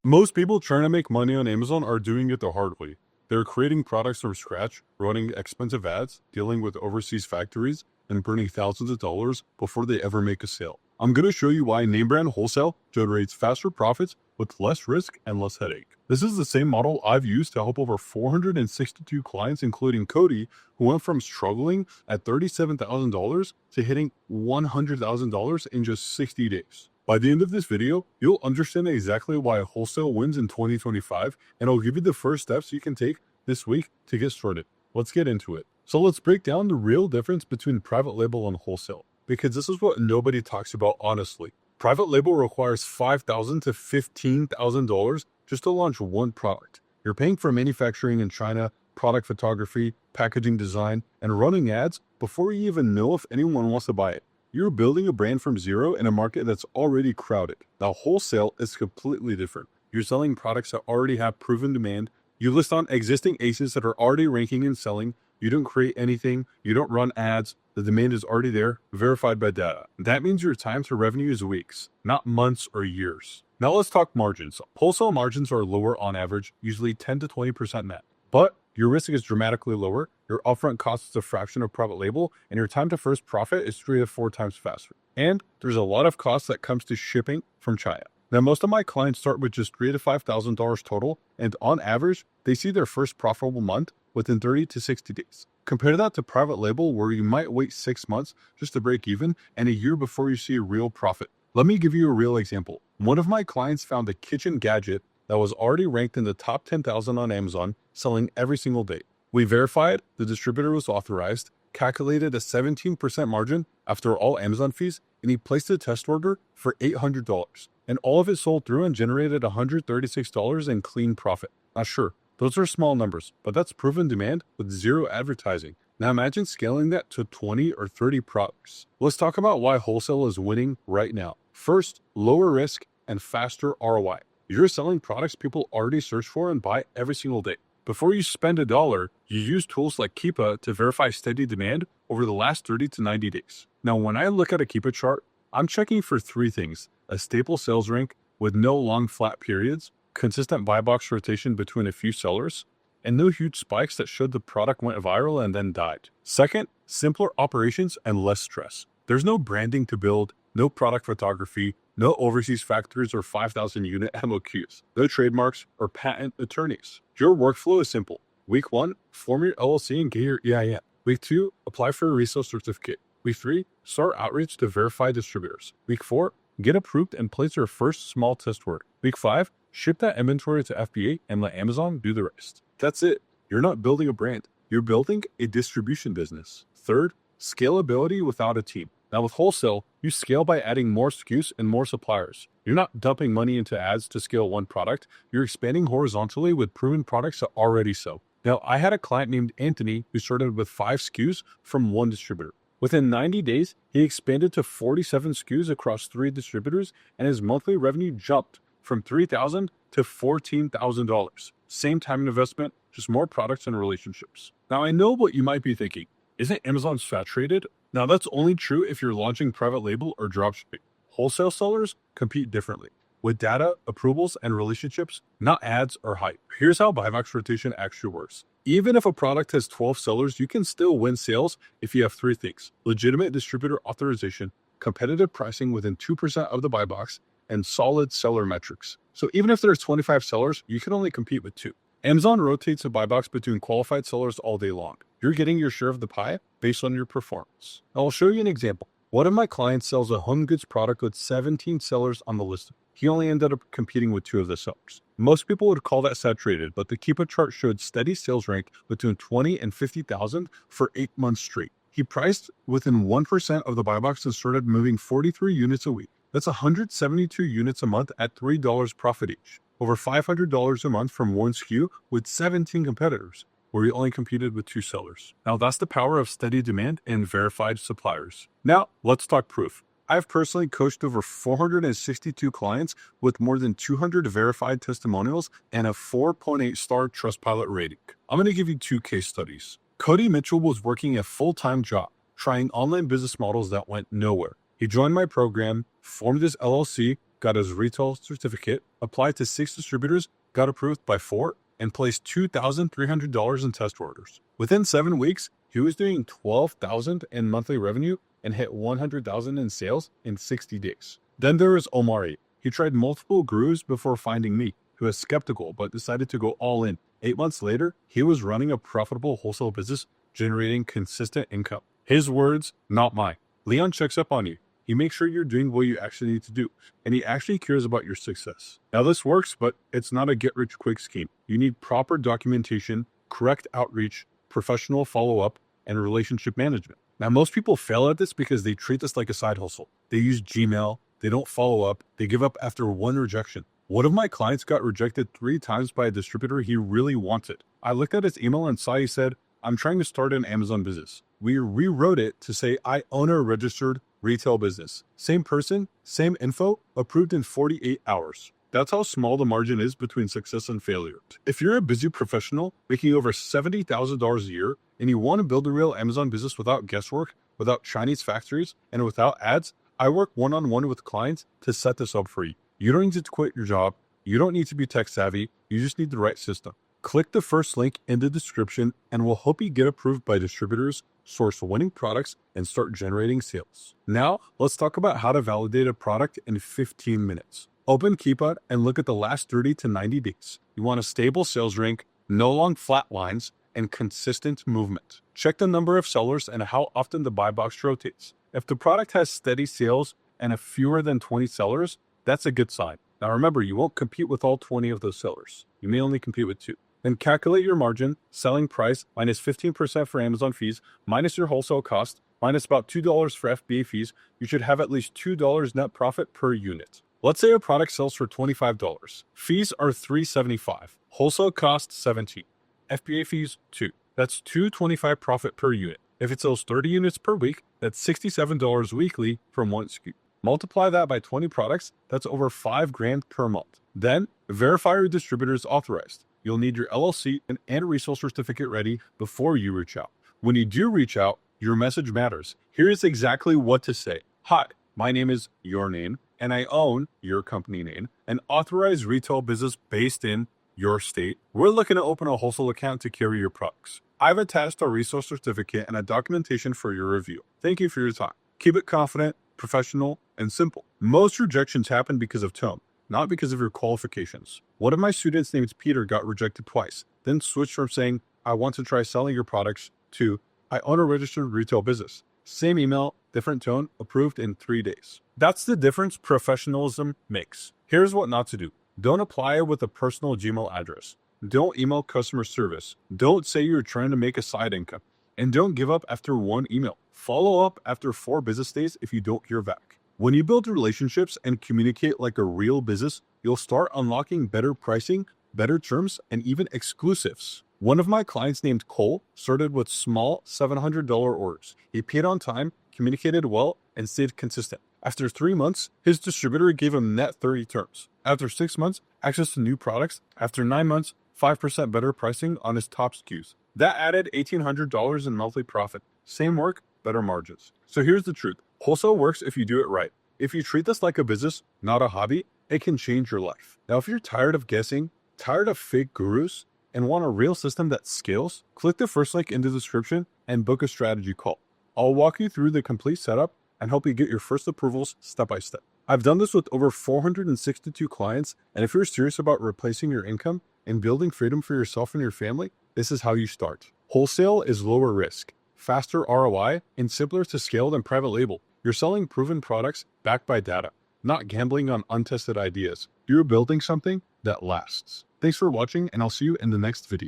Most people trying to make money on Amazon are doing it the hard way. They're creating products from scratch, running expensive ads, dealing with overseas factories, and burning thousands of dollars before they ever make a sale. I'm going to show you why name brand wholesale generates faster profits with less risk and less headache. This is the same model I've used to help over 462 clients, including Cody, who went from struggling at $37,000 to hitting $100,000 in just 60 days. By the end of this video, you'll understand exactly why wholesale wins in 2025, and I'll give you the first steps you can take this week to get started. Let's get into it. So let's break down the real difference between private label and wholesale, because this is what nobody talks about honestly. Private label requires $5,000 to $15,000 just to launch one product. You're paying for manufacturing in China, product photography, packaging design, and running ads before you even know if anyone wants to buy it. You're building a brand from zero in a market that's already crowded. Now, wholesale is completely different. You're selling products that already have proven demand. You list on existing aces that are already ranking and selling. You don't create anything. You don't run ads. The demand is already there, verified by data. That means your time to revenue is weeks, not months or years. Now let's talk margins. Wholesale margins are lower on average, usually 10 to 20% net. But your risk is dramatically lower, your upfront cost is a fraction of private label, and your time to first profit is 3 to 4 times faster. And there's a lot of cost that comes to shipping from China. Now, most of my clients start with just $3,000 to $5,000 total, and on average, they see their first profitable month within 30 to 60 days. Compare that to private label, where you might wait 6 months just to break even, and a year before you see a real profit. Let me give you a real example. One of my clients found a kitchen gadget that was already ranked in the top 10,000 on Amazon, selling every single day. We verified the distributor was authorized, calculated a 17% margin after all Amazon fees, and he placed a test order for $800. And all of it sold through and generated $136 in clean profit. Now sure, those are small numbers, but that's proven demand with zero advertising. Now imagine scaling that to 20 or 30 products. Let's talk about why wholesale is winning right now. First, lower risk and faster ROI. You're selling products people already search for and buy every single day. Before you spend $1, you use tools like Keepa to verify steady demand over the last 30 to 90 days. Now, when I look at a Keepa chart, I'm checking for 3 things: a stable sales rank with no long flat periods, consistent buy box rotation between a few sellers, and no huge spikes that showed the product went viral and then died. Second, simpler operations and less stress. There's no branding to build, no product photography, no overseas factories or 5,000 unit MOQs, no trademarks or patent attorneys. Your workflow is simple. Week 1, form your LLC and get your EIN. Week 2, apply for a resale certificate. Week 3, start outreach to verify distributors. Week 4, get approved and place your first small test order. Week 5, ship that inventory to FBA and let Amazon do the rest. That's it. You're not building a brand. You're building a distribution business. Third, scalability without a team. Now with wholesale, you scale by adding more SKUs and more suppliers. You're not dumping money into ads to scale one product. You're expanding horizontally with proven products that already sell. Now, I had a client named Anthony who started with 5 SKUs from one distributor. Within 90 days, he expanded to 47 SKUs across 3 distributors, and his monthly revenue jumped from $3,000 to $14,000. Same time and investment, just more products and relationships. Now, I know what you might be thinking. Isn't Amazon saturated? Now, that's only true if you're launching private label or dropshipping. Wholesale sellers compete differently, with data, approvals, and relationships, not ads or hype. Here's how buy box rotation actually works. Even if a product has 12 sellers, you can still win sales if you have 3 things: legitimate distributor authorization, competitive pricing within 2% of the buy box, and solid seller metrics. So even if there's 25 sellers, you can only compete with 2. Amazon rotates a buy box between qualified sellers all day long. You're getting your share of the pie based on your performance. I'll show you an example. One of my clients sells a home goods product with 17 sellers on the list. He only ended up competing with 2 of the sellers. Most people would call that saturated, but the Keepa chart showed steady sales rank between 20 and 50,000 for 8 months straight. He priced within 1% of the buy box and started moving 43 units a week. That's 172 units a month at $3 profit each. Over $500 a month from one SKU with 17 competitors, where we only competed with 2 sellers. Now that's the power of steady demand and verified suppliers. Now let's talk proof. I've personally coached over 462 clients with more than 200 verified testimonials and a 4.8 star Trustpilot rating. I'm going to give you 2 case studies. Cody Mitchell was working a full-time job, trying online business models that went nowhere. He joined my program, formed his LLC, got his retail certificate, applied to 6 distributors, got approved by 4, and placed $2,300 in test orders. Within 7 weeks, he was doing $12,000 in monthly revenue and hit $100,000 in sales in 60 days. Then there was Omari. He tried multiple gurus before finding me, who was skeptical but decided to go all in. 8 months later, he was running a profitable wholesale business, generating consistent income. His words, not mine. Leon checks up on you. He makes sure you're doing what you actually need to do, and he actually cares about your success. Now this works, but it's not a get-rich-quick scheme. You need proper documentation, correct outreach, professional follow-up, and relationship management. Now most people fail at this because they treat this like a side hustle. They use Gmail, they don't follow up, they give up after 1 rejection. One of my clients got rejected 3 times by a distributor he really wanted. I looked at his email and saw he said, "I'm trying to start an Amazon business." We rewrote it to say, "I own a registered retail business." Same person, same info, approved in 48 hours. That's how small the margin is between success and failure. If you're a busy professional making over $70,000 a year and you want to build a real Amazon business without guesswork, without Chinese factories, and without ads, I work one-on-one with clients to set this up for you. You don't need to quit your job. You don't need to be tech savvy. You just need the right system. Click the first link in the description and we'll help you get approved by distributors, source winning products, and start generating sales. Now, let's talk about how to validate a product in 15 minutes. Open Keepa and look at the last 30 to 90 days. You want a stable sales rank, no long flat lines, and consistent movement. Check the number of sellers and how often the buy box rotates. If the product has steady sales and fewer than 20 sellers, that's a good sign. Now remember, you won't compete with all 20 of those sellers. You may only compete with 2. Then calculate your margin, selling price, minus 15% for Amazon fees, minus your wholesale cost, minus about $2 for FBA fees. You should have at least $2 net profit per unit. Let's say a product sells for $25. Fees are $3.75. Wholesale cost $17. FBA fees $2. That's $2.25 profit per unit. If it sells 30 units per week, that's $67 weekly from 1 SKU. Multiply that by 20 products, that's over $5,000 per month. Then, verify your distributor is authorized. You'll need your LLC and resale certificate ready before you reach out. When you do reach out, your message matters. Here is exactly what to say. "Hi, my name is your name, and I own your company name, an authorized retail business based in your state. We're looking to open a wholesale account to carry your products. I've attached a resale certificate and a documentation for your review. Thank you for your time." Keep it confident, professional, and simple. Most rejections happen because of tone, not because of your qualifications. One of my students named Peter got rejected twice, then switched from saying, "I want to try selling your products," to "I own a registered retail business." Same email, different tone, approved in 3 days. That's the difference professionalism makes. Here's what not to do. Don't apply with a personal Gmail address. Don't email customer service. Don't say you're trying to make a side income. And don't give up after 1 email. Follow up after 4 business days if you don't hear back. When you build relationships and communicate like a real business, you'll start unlocking better pricing, better terms, and even exclusives. One of my clients named Cole started with small $700 orders. He paid on time, communicated well, and stayed consistent. After 3 months, his distributor gave him net 30 terms. After 6 months, access to new products. After 9 months, 5% better pricing on his top SKUs. That added $1,800 in monthly profit. Same work, better margins. So here's the truth. Wholesale works if you do it right. If you treat this like a business, not a hobby, it can change your life. Now, if you're tired of guessing, tired of fake gurus, and want a real system that scales, click the first link in the description and book a strategy call. I'll walk you through the complete setup and help you get your first approvals step by step. I've done this with over 462 clients, and if you're serious about replacing your income and building freedom for yourself and your family, this is how you start. Wholesale is lower risk, faster ROI, and simpler to scale than private label. You're selling proven products backed by data, not gambling on untested ideas. You're building something that lasts. Thanks for watching, and I'll see you in the next video.